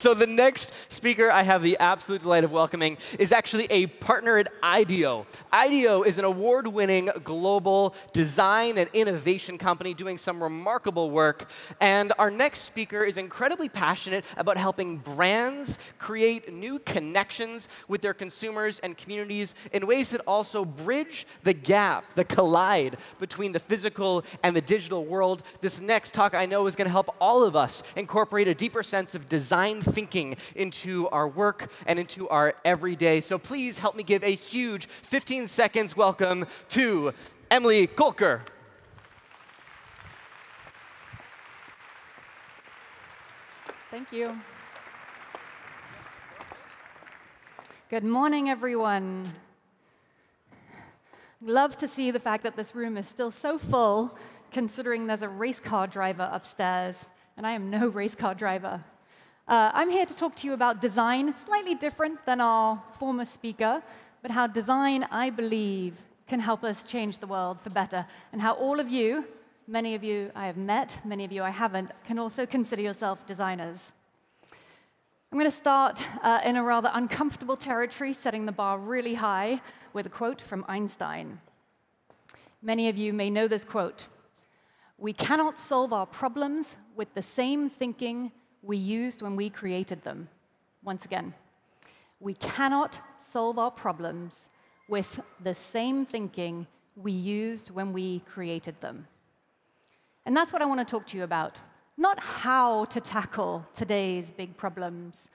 So the next speaker I have the absolute delight of welcoming is actually a partner at IDEO. IDEO is an award-winning global design and innovation company doing some remarkable work. And our next speaker is incredibly passionate about helping brands create new connections with their consumers and communities in ways that also bridge the gap, the collide between the physical and the digital world. This next talk, I know, is going to help all of us incorporate a deeper sense of design thinking into our work and into our everyday. So please help me give a huge 15 seconds welcome to Emilie Colker. Thank you. Good morning, everyone. Love to see the fact that this room is still so full, considering there's a race car driver upstairs, and I am no race car driver. I'm here to talk to you about design, slightly different than our former speaker, but how design, I believe, can help us change the world for better, and how all of you, many of you I have met, many of you I haven't, can also consider yourself designers. I'm going to start in a rather uncomfortable territory, setting the bar really high, with a quote from Einstein. Many of you may know this quote. "We cannot solve our problems with the same thinking we used when we created them." Once again, we cannot solve our problems with the same thinking we used when we created them. And that's what I want to talk to you about. Not how to tackle today's big problems,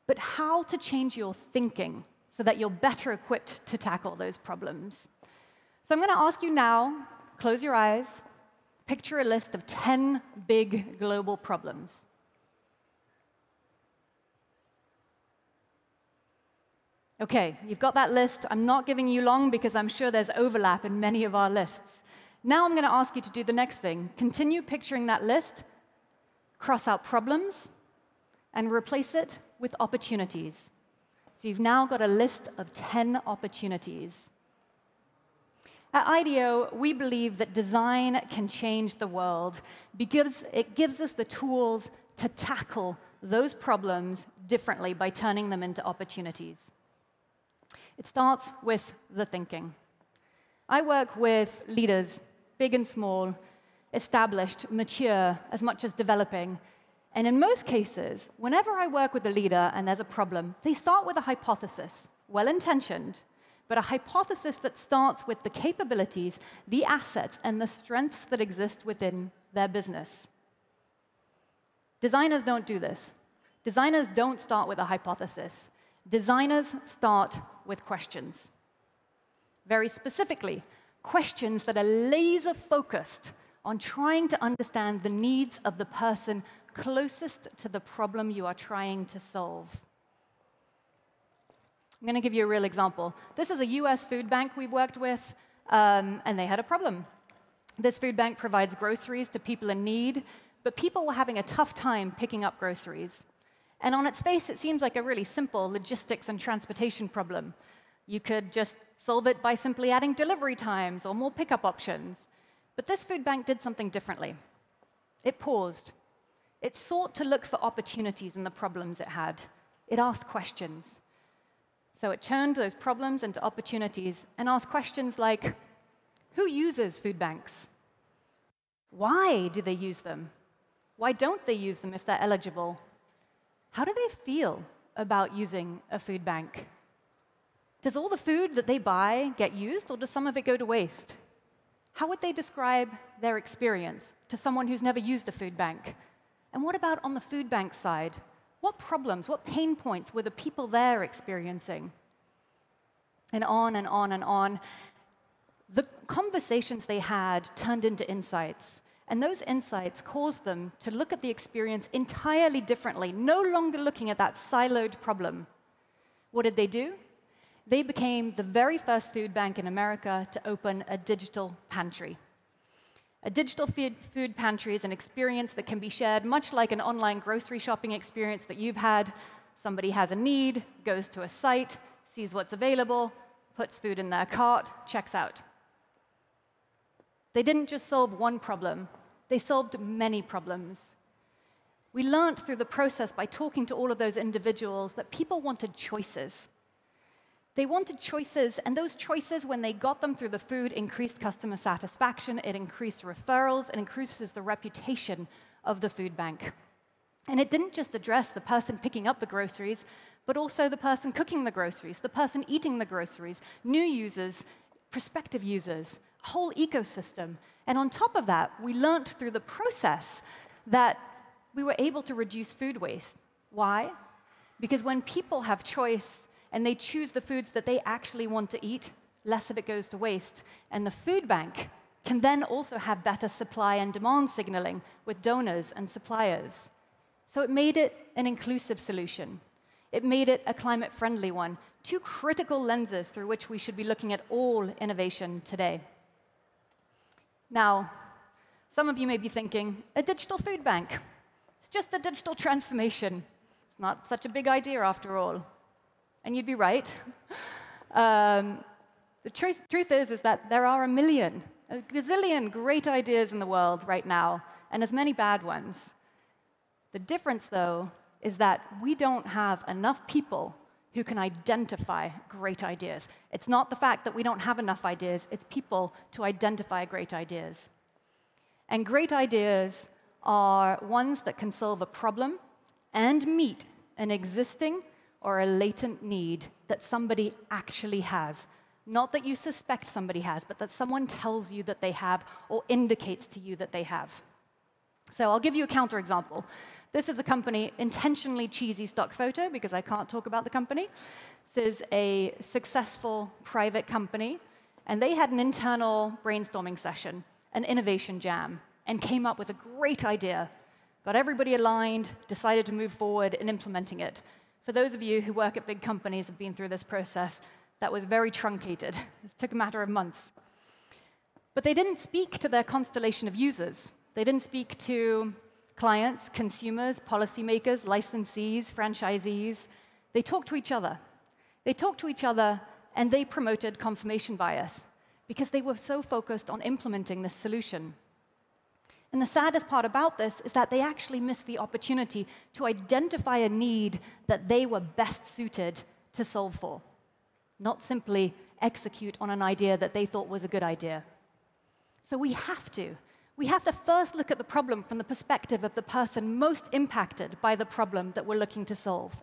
but how to change your thinking so that you're better equipped to tackle those problems. So I'm going to ask you now, close your eyes, picture a list of 10 big global problems. OK, you've got that list. I'm not giving you long because I'm sure there's overlap in many of our lists. Now I'm going to ask you to do the next thing. Continue picturing that list, cross out problems, and replace it with opportunities. So you've now got a list of 10 opportunities. At IDEO, we believe that design can change the world because it gives us the tools to tackle those problems differently by turning them into opportunities. It starts with the thinking. I work with leaders, big and small, established, mature, as much as developing. And in most cases, whenever I work with a leader and there's a problem, they start with a hypothesis, well-intentioned, but a hypothesis that starts with the capabilities, the assets, and the strengths that exist within their business. Designers don't do this. Designers don't start with a hypothesis. Designers start with questions. Very specifically, questions that are laser-focused on trying to understand the needs of the person closest to the problem you are trying to solve. I'm going to give you a real example. This is a US food bank we've worked with, and they had a problem. This food bank provides groceries to people in need, but people were having a tough time picking up groceries. And on its face, it seems like a really simple logistics and transportation problem. You could just solve it by simply adding delivery times or more pickup options. But this food bank did something differently. It paused. It sought to look for opportunities in the problems it had. It asked questions. So it turned those problems into opportunities and asked questions like, who uses food banks? Why do they use them? Why don't they use them if they're eligible? How do they feel about using a food bank? Does all the food that they buy get used, or does some of it go to waste? How would they describe their experience to someone who's never used a food bank? And what about on the food bank side? What problems, what pain points were the people there experiencing? And on and on and on. The conversations they had turned into insights. And those insights caused them to look at the experience entirely differently, no longer looking at that siloed problem. What did they do? They became the very first food bank in America to open a digital pantry. A digital food pantry is an experience that can be shared much like an online grocery shopping experience that you've had. Somebody has a need, goes to a site, sees what's available, puts food in their cart, checks out. They didn't just solve one problem. They solved many problems. We learned through the process by talking to all of those individuals that people wanted choices. They wanted choices, and those choices, when they got them through the food, increased customer satisfaction, it increased referrals, it increases the reputation of the food bank. And it didn't just address the person picking up the groceries, but also the person cooking the groceries, the person eating the groceries, new users, prospective users, a whole ecosystem. And on top of that, we learned through the process that we were able to reduce food waste. Why? Because when people have choice and they choose the foods that they actually want to eat, less of it goes to waste. And the food bank can then also have better supply and demand signaling with donors and suppliers. So it made it an inclusive solution. It made it a climate-friendly one. Two critical lenses through which we should be looking at all innovation today. Now, some of you may be thinking, a digital food bank. It's just a digital transformation. It's not such a big idea after all. And you'd be right. The truth is that there are a gazillion great ideas in the world right now, and as many bad ones. The difference, though, is that we don't have enough people who can identify great ideas. It's not the fact that we don't have enough ideas, it's people to identify great ideas. And great ideas are ones that can solve a problem and meet an existing or a latent need that somebody actually has. Not that you suspect somebody has, but that someone tells you that they have or indicates to you that they have. So I'll give you a counterexample. This is a company, intentionally cheesy stock photo, because I can't talk about the company. This is a successful private company, and they had an internal brainstorming session, an innovation jam, and came up with a great idea. Got everybody aligned, decided to move forward in implementing it. For those of you who work at big companies have been through this process, that was very truncated. It took a matter of months. But they didn't speak to their constellation of users. They didn't speak to clients, consumers, policymakers, licensees, franchisees. They talked to each other. They talked to each other, and they promoted confirmation bias because they were so focused on implementing this solution. And the saddest part about this is that they actually missed the opportunity to identify a need that they were best suited to solve for, not simply execute on an idea that they thought was a good idea. So we have to first look at the problem from the perspective of the person most impacted by the problem that we're looking to solve.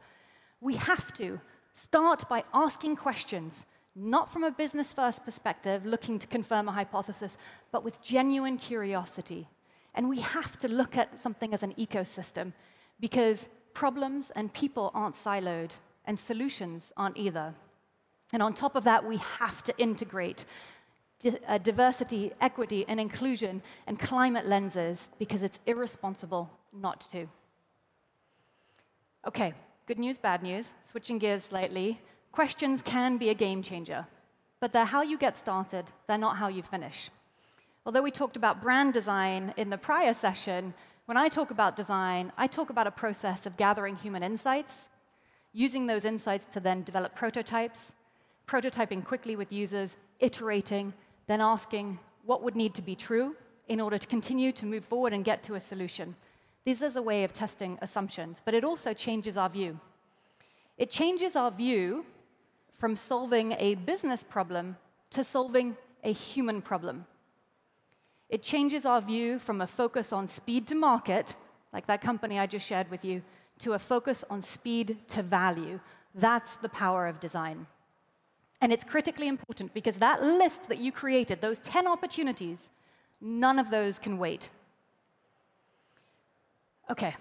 We have to start by asking questions, not from a business-first perspective, looking to confirm a hypothesis, but with genuine curiosity. And we have to look at something as an ecosystem, because problems and people aren't siloed, and solutions aren't either. And on top of that, we have to integrate diversity, equity, and inclusion, and climate lenses, because it's irresponsible not to. OK, good news, bad news. Switching gears slightly. Questions can be a game changer, but they're how you get started. They're not how you finish. Although we talked about brand design in the prior session, when I talk about design, I talk about a process of gathering human insights, using those insights to then develop prototypes, prototyping quickly with users, iterating, then asking what would need to be true in order to continue to move forward and get to a solution. This is a way of testing assumptions, but it also changes our view. It changes our view from solving a business problem to solving a human problem. It changes our view from a focus on speed to market, like that company I just shared with you, to a focus on speed to value. That's the power of design. And it's critically important because that list that you created, those 10 opportunities, none of those can wait. OK,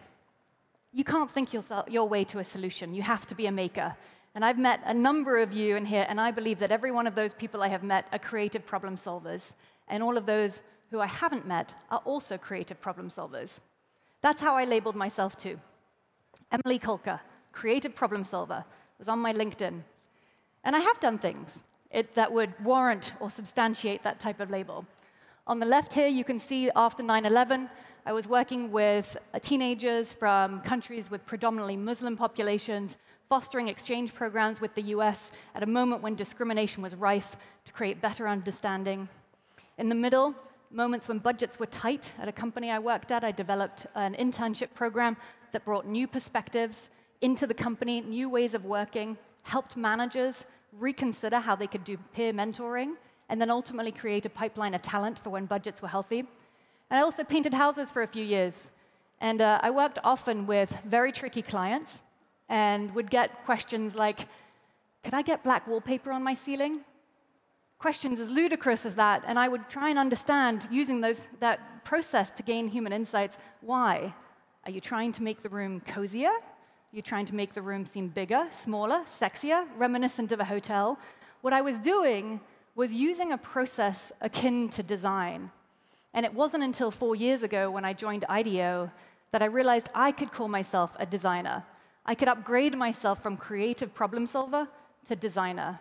you can't think your way to a solution. You have to be a maker. And I've met a number of you in here, and I believe that every one of those people I have met are creative problem solvers. And all of those who I haven't met are also creative problem solvers. That's how I labeled myself, too. Emilie Colker, creative problem solver, was on my LinkedIn. And I have done things that would warrant or substantiate that type of label. On the left here, you can see after 9/11, I was working with teenagers from countries with predominantly Muslim populations, fostering exchange programs with the US at a moment when discrimination was rife to create better understanding. In the middle, moments when budgets were tight at a company I worked at. I developed an internship program that brought new perspectives into the company, new ways of working, helped managers reconsider how they could do peer mentoring, and then ultimately create a pipeline of talent for when budgets were healthy. And I also painted houses for a few years. And I worked often with very tricky clients and would get questions like, could I get black wallpaper on my ceiling? Questions as ludicrous as that, and I would try and understand, using that process to gain human insights, why? Are you trying to make the room cozier? Are you trying to make the room seem bigger, smaller, sexier, reminiscent of a hotel? What I was doing was using a process akin to design. And it wasn't until 4 years ago when I joined IDEO that I realized I could call myself a designer. I could upgrade myself from creative problem solver to designer.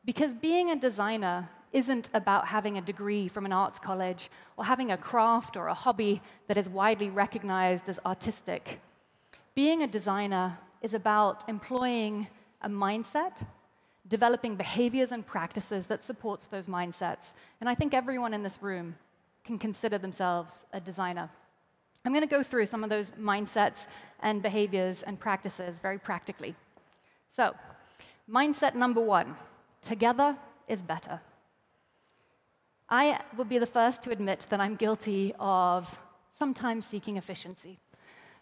Because being a designer isn't about having a degree from an arts college or having a craft or a hobby that is widely recognized as artistic. Being a designer is about employing a mindset, developing behaviors and practices that supports those mindsets. And I think everyone in this room can consider themselves a designer. I'm going to go through some of those mindsets and behaviors and practices very practically. So, mindset number 1. Together is better. I will be the first to admit that I'm guilty of sometimes seeking efficiency.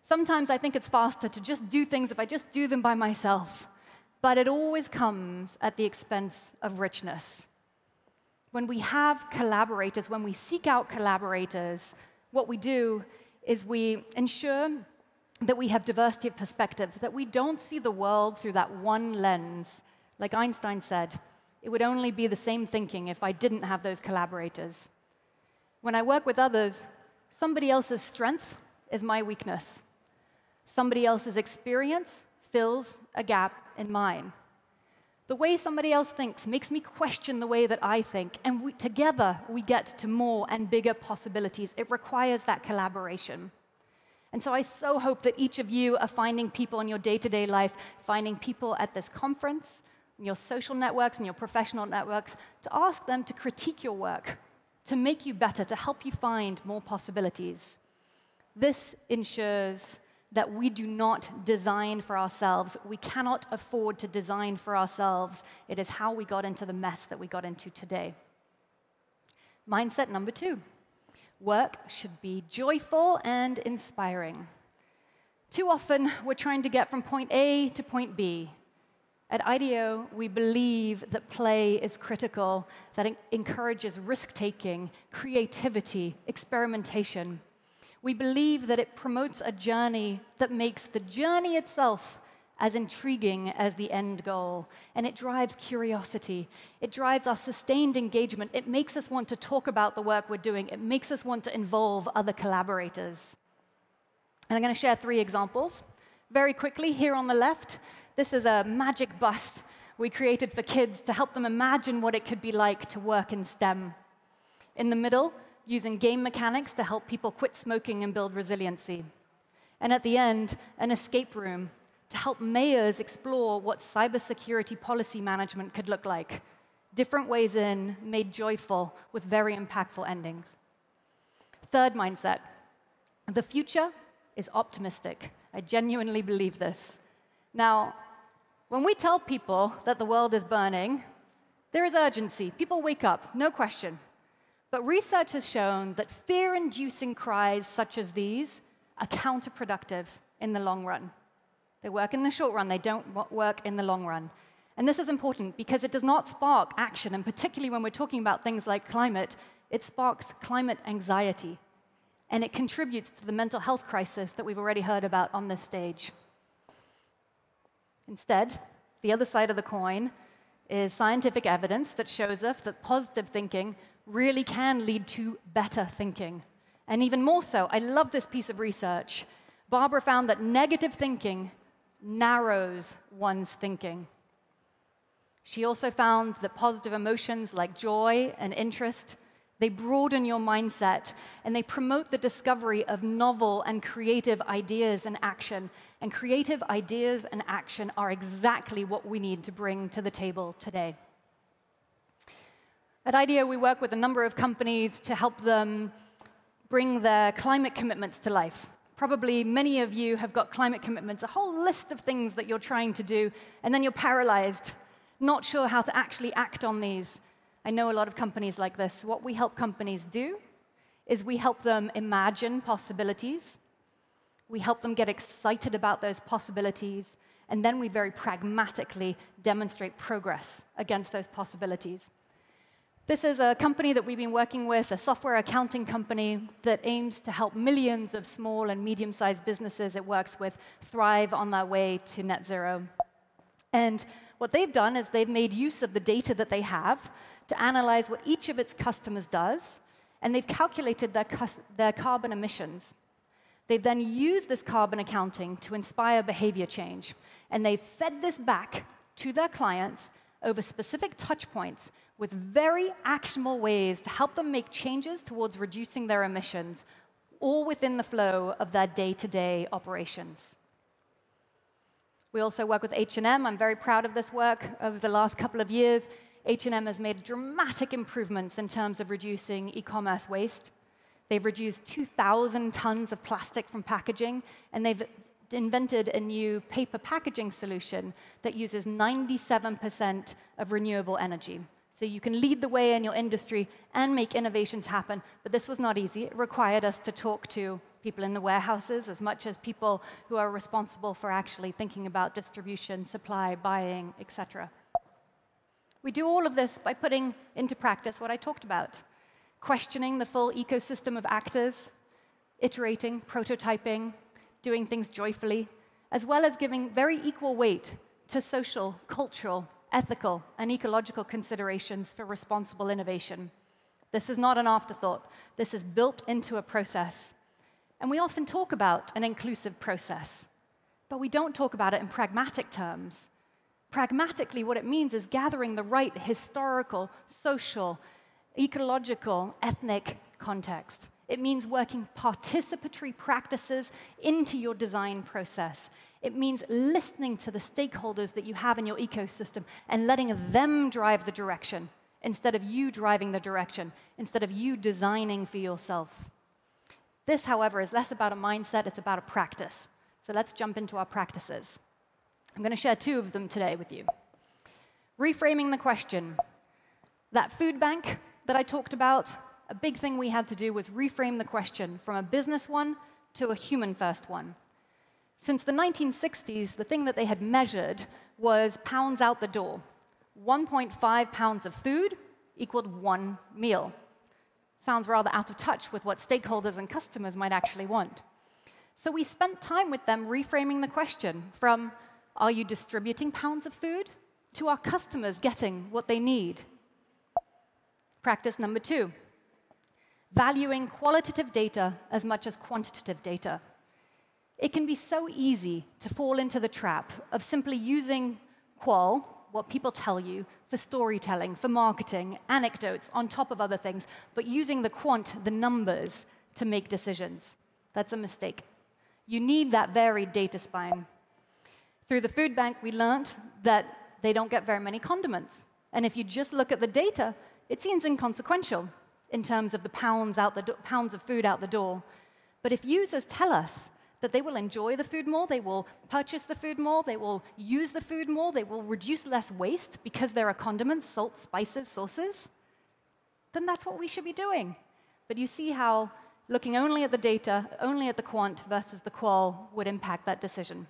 Sometimes I think it's faster to just do things if I just do them by myself. But it always comes at the expense of richness. When we have collaborators, when we seek out collaborators, what we do is we ensure that we have diversity of perspective, that we don't see the world through that one lens. Like Einstein said, it would only be the same thinking if I didn't have those collaborators. When I work with others, somebody else's strength is my weakness. Somebody else's experience fills a gap in mine. The way somebody else thinks makes me question the way that I think, and together we get to more and bigger possibilities. It requires that collaboration. And so I so hope that each of you are finding people in your day-to-day life, finding people at this conference, in your social networks and your professional networks, to ask them to critique your work, to make you better, to help you find more possibilities. This ensures that we do not design for ourselves. We cannot afford to design for ourselves. It is how we got into the mess that we got into today. Mindset number 2. Work should be joyful and inspiring. Too often, we're trying to get from point A to point B. At IDEO, we believe that play is critical, that it encourages risk-taking, creativity, experimentation. We believe that it promotes a journey that makes the journey itself as intriguing as the end goal. And it drives curiosity. It drives our sustained engagement. It makes us want to talk about the work we're doing. It makes us want to involve other collaborators. And I'm going to share 3 examples. Very quickly, here on the left, this is a magic bus we created for kids to help them imagine what it could be like to work in STEM. In the middle, using game mechanics to help people quit smoking and build resiliency. And at the end, an escape room to help mayors explore what cybersecurity policy management could look like. Different ways in, made joyful, with very impactful endings. Third mindset. The future is optimistic. I genuinely believe this. Now, when we tell people that the world is burning, there is urgency. People wake up, no question. But research has shown that fear-inducing cries such as these are counterproductive in the long run. They work in the short run, they don't work in the long run. And this is important because it does not spark action, and particularly when we're talking about things like climate, it sparks climate anxiety. And it contributes to the mental health crisis that we've already heard about on this stage. Instead, the other side of the coin is scientific evidence that shows us that positive thinking really can lead to better thinking. And even more so, I love this piece of research. Barbara found that negative thinking narrows one's thinking. She also found that positive emotions like joy and interest, they broaden your mindset, and they promote the discovery of novel and creative ideas and action. And creative ideas and action are exactly what we need to bring to the table today. At IDEO, we work with a number of companies to help them bring their climate commitments to life. Probably many of you have got climate commitments, a whole list of things that you're trying to do, and then you're paralyzed, not sure how to actually act on these. I know a lot of companies like this. What we help companies do is we help them imagine possibilities. We help them get excited about those possibilities, and then we very pragmatically demonstrate progress against those possibilities. This is a company that we've been working with, a software accounting company that aims to help millions of small and medium-sized businesses it works with thrive on their way to net zero. And what they've done is they've made use of the data that they have to analyze what each of its customers does, and they've calculated their carbon emissions. They've then used this carbon accounting to inspire behavior change, and they've fed this back to their clients over specific touch points with very actionable ways to help them make changes towards reducing their emissions, all within the flow of their day-to-day operations. We also work with H&M. I'm very proud of this work. Over the last couple of years, H&M has made dramatic improvements in terms of reducing e-commerce waste. They've reduced 2,000 tons of plastic from packaging, and they've invented a new paper packaging solution that uses 97% of renewable energy. So you can lead the way in your industry and make innovations happen, but this was not easy. It required us to talk to people in the warehouses as much as people who are responsible for actually thinking about distribution, supply, buying, etc. We do all of this by putting into practice what I talked about, questioning the full ecosystem of actors, iterating, prototyping, doing things joyfully, as well as giving very equal weight to social, cultural, ethical, and ecological considerations for responsible innovation. This is not an afterthought. This is built into a process. And we often talk about an inclusive process, but we don't talk about it in pragmatic terms. Pragmatically, what it means is gathering the right historical, social, ecological, ethnic context. It means working participatory practices into your design process. It means listening to the stakeholders that you have in your ecosystem and letting them drive the direction instead of you driving the direction, instead of you designing for yourself. This, however, is less about a mindset, it's about a practice. So let's jump into our practices. I'm going to share two of them today with you. Reframing the question. That food bank that I talked about, a big thing we had to do was reframe the question from a business one to a human-first one. Since the 1960s, the thing that they had measured was pounds out the door. 1.5 pounds of food equaled 1 meal. Sounds rather out of touch with what stakeholders and customers might actually want. So we spent time with them reframing the question from, are you distributing pounds of food, to our customers getting what they need? Practice number 2, valuing qualitative data as much as quantitative data. It can be so easy to fall into the trap of simply using qual, what people tell you, for storytelling, for marketing, anecdotes, on top of other things, but using the quant, the numbers, to make decisions. That's a mistake. You need that varied data spine. Through the food bank, we learned that they don't get very many condiments. And if you just look at the data, it seems inconsequential in terms of the pounds of food out the door. But if users tell us that they will enjoy the food more, they will purchase the food more, they will use the food more, they will reduce less waste because there are condiments, salts, spices, sauces, then that's what we should be doing. But you see how looking only at the data, only at the quant versus the qual would impact that decision.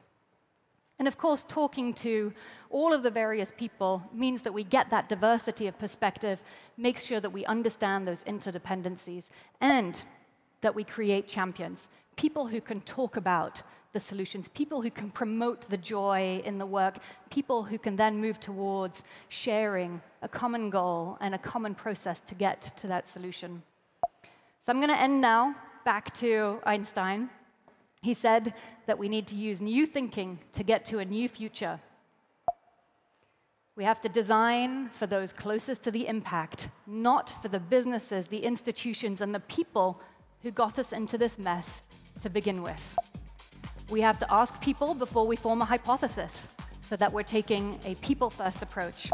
And of course, talking to all of the various people means that we get that diversity of perspective, makes sure that we understand those interdependencies, and that we create champions, people who can talk about the solutions, people who can promote the joy in the work, people who can then move towards sharing a common goal and a common process to get to that solution. So I'm going to end now back to Einstein. He said that we need to use new thinking to get to a new future. We have to design for those closest to the impact, not for the businesses, the institutions, and the people who got us into this mess to begin with. We have to ask people before we form a hypothesis, so that we're taking a people-first approach.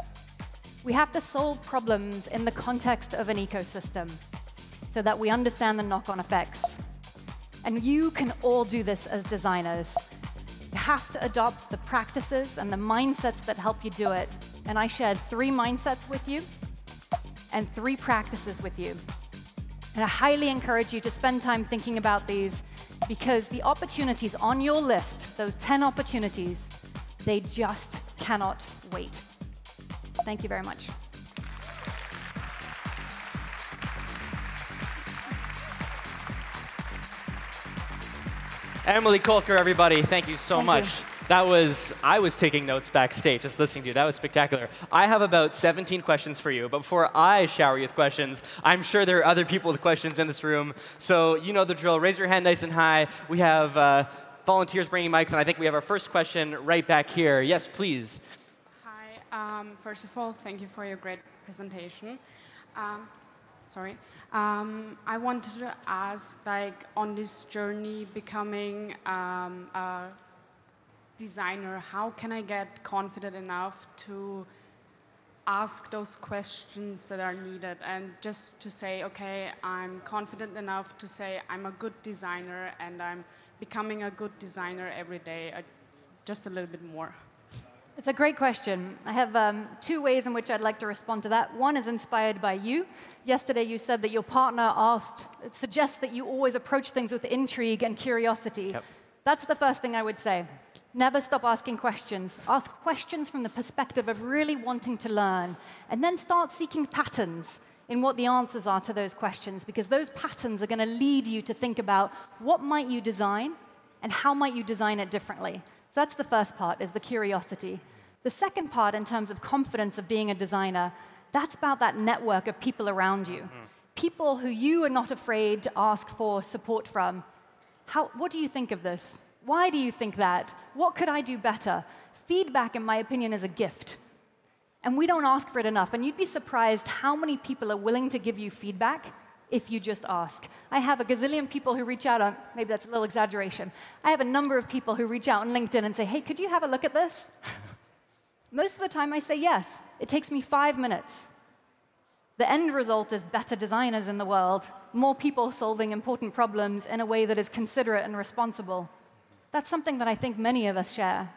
We have to solve problems in the context of an ecosystem so that we understand the knock-on effects. And you can all do this as designers. You have to adopt the practices and the mindsets that help you do it. And I shared 3 mindsets with you and 3 practices with you. And I highly encourage you to spend time thinking about these, because the opportunities on your list, those 10 opportunities, they just cannot wait. Thank you very much. Emilie, Colker, everybody, thank you so much. You. I was taking notes backstage just listening to you. That was spectacular. I have about 17 questions for you, but before I shower you with questions, I'm sure there are other people with questions in this room. So you know the drill. Raise your hand nice and high. We have volunteers bringing mics, and I think we have our first question right back here. Yes, please. Hi. First of all, thank you for your great presentation. I wanted to ask, like, on this journey becoming a designer, how can I get confident enough to ask those questions that are needed, and just to say, okay, I'm confident enough to say I'm a good designer and I'm becoming a good designer every day, just a little bit more? It's a great question. I have 2 ways in which I'd like to respond to that. One is inspired by you. Yesterday you said that your partner suggests that you always approach things with intrigue and curiosity. Yep. That's the first thing I would say. Never stop asking questions. Ask questions from the perspective of really wanting to learn, and then start seeking patterns in what the answers are to those questions, because those patterns are going to lead you to think about what might you design and how might you design it differently. So that's the first part, is the curiosity. The second part, in terms of confidence of being a designer, that's about that network of people around you. People who you are not afraid to ask for support from. What do you think of this? Why do you think that? What could I do better? Feedback, in my opinion, is a gift. And we don't ask for it enough. And you'd be surprised how many people are willing to give you feedback if you just ask. I have a gazillion people who reach out on, maybe that's a little exaggeration. I have a number of people who reach out on LinkedIn and say, hey, could you have a look at this? Most of the time I say yes. It takes me 5 minutes. The end result is better designers in the world, more people solving important problems in a way that is considerate and responsible. That's something that I think many of us share.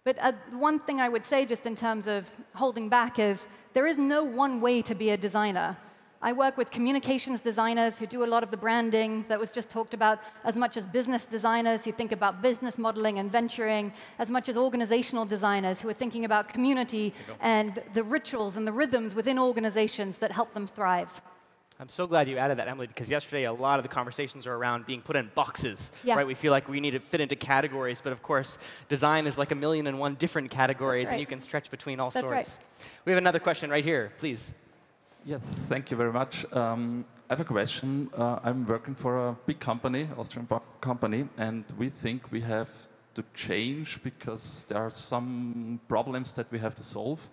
But one thing I would say, just in terms of holding back, is there is no one way to be a designer. I work with communications designers who do a lot of the branding that was just talked about, as much as business designers who think about business modeling and venturing, as much as organizational designers who are thinking about community and the rituals and the rhythms within organizations that help them thrive. I'm so glad you added that, Emilie, because yesterday a lot of the conversations are around being put in boxes, Yeah. right? We feel like we need to fit into categories, but of course, design is like 1,000,001 different categories, That's right. and you can stretch between all That's sorts. right. We have another question right here, please. Yes, thank you very much. I have a question. I'm working for a big company, Austrian company, and we think we have to change because there are some problems that we have to solve.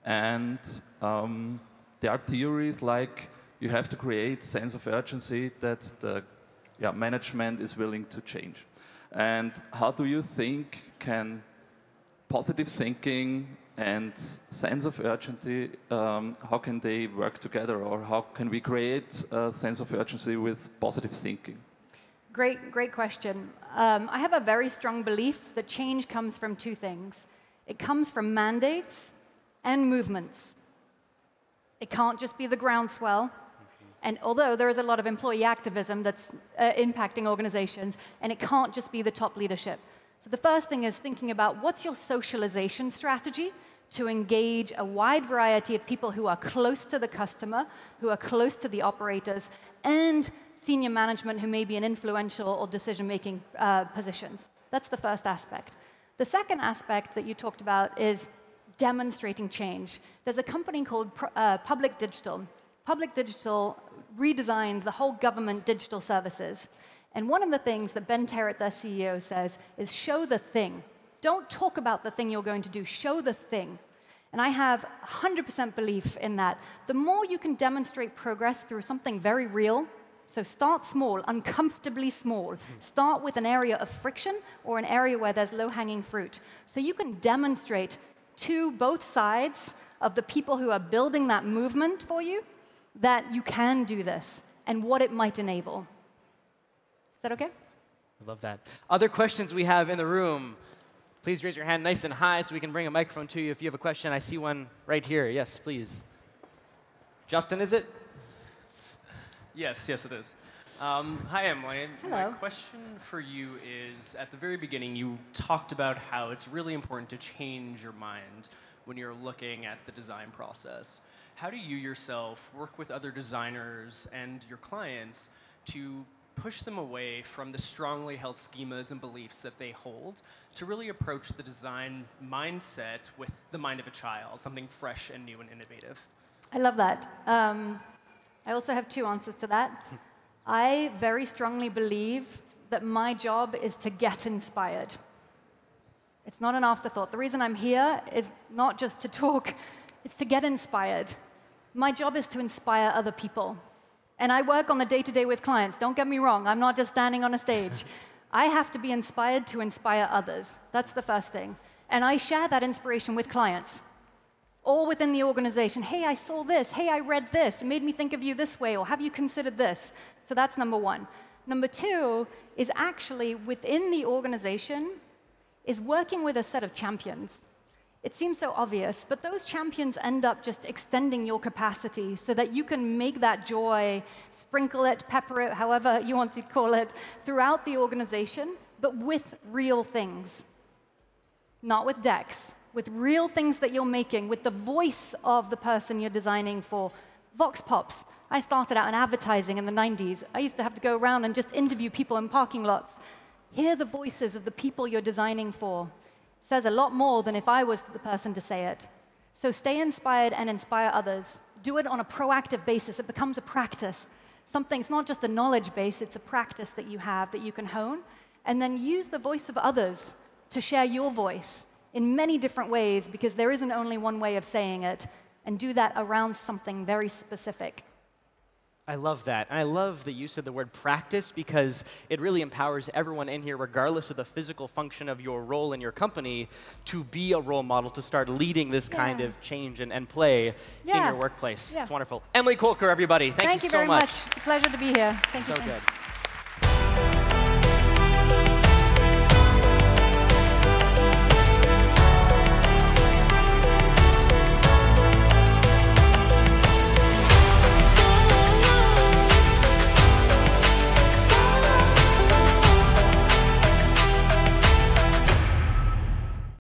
And there are theories like you have to create sense of urgency that the management is willing to change. And how do you think can positive thinking and sense of urgency, how can they work together, or how can we create a sense of urgency with positive thinking? Great question. I have a very strong belief that change comes from 2 things. It comes from mandates and movements. It can't just be the groundswell. And although there is a lot of employee activism that's impacting organizations, and it can't just be the top leadership. So the first thing is thinking about what's your socialization strategy to engage a wide variety of people who are close to the customer, who are close to the operators, and senior management who may be in influential or decision-making positions. That's the first aspect. The second aspect that you talked about is demonstrating change. There's a company called Public Digital. Public Digital redesigned the whole government digital services. And one of the things that Ben Terrett, their CEO, says is show the thing. Don't talk about the thing you're going to do, show the thing. And I have 100% belief in that. The more you can demonstrate progress through something very real, so start small, uncomfortably small. Start with an area of friction or an area where there's low-hanging fruit. So you can demonstrate to both sides of the people who are building that movement for you that you can do this and what it might enable. Is that OK? I love that. Other questions we have in the room? Please raise your hand nice and high so we can bring a microphone to you if you have a question. I see one right here. Yes, please. Justin, is it? Yes, it is. Hi, Emily. Hello. My question for you is, at the very beginning, you talked about how it's really important to change your mind when you're looking at the design process. How do you yourself work with other designers and your clients to push them away from the strongly held schemas and beliefs that they hold to really approach the design mindset with the mind of a child, something fresh and new and innovative? I love that. I also have two answers to that. I very strongly believe that my job is to get inspired. It's not an afterthought. The reason I'm here is not just to talk, it's to get inspired. My job is to inspire other people. And I work on the day-to-day with clients. Don't get me wrong, I'm not just standing on a stage. I have to be inspired to inspire others. That's the first thing. And I share that inspiration with clients, all within the organization. Hey, I saw this. Hey, I read this. It made me think of you this way, or have you considered this? So that's number one. Number two is actually within the organization is working with a set of champions. It seems so obvious, but those champions end up just extending your capacity so that you can make that joy, sprinkle it, pepper it, however you want to call it, throughout the organization, but with real things. Not with decks, with real things that you're making, with the voice of the person you're designing for. Vox Pops. I started out in advertising in the 90s. I used to have to go around and just interview people in parking lots. Hear the voices of the people you're designing for. It says a lot more than if I was the person to say it. So stay inspired and inspire others. Do it on a proactive basis. It becomes a practice. Something, it's not just a knowledge base, it's a practice that you have that you can hone. And then use the voice of others to share your voice in many different ways, because there isn't only one way of saying it, and do that around something very specific. I love that. And I love the use of the word practice, because it really empowers everyone in here, regardless of the physical function of your role in your company, to be a role model, to start leading this kind of change and play in your workplace. It's wonderful. Emilie Colker, everybody. Thank you so much. It's a pleasure to be here. Thank you. So good.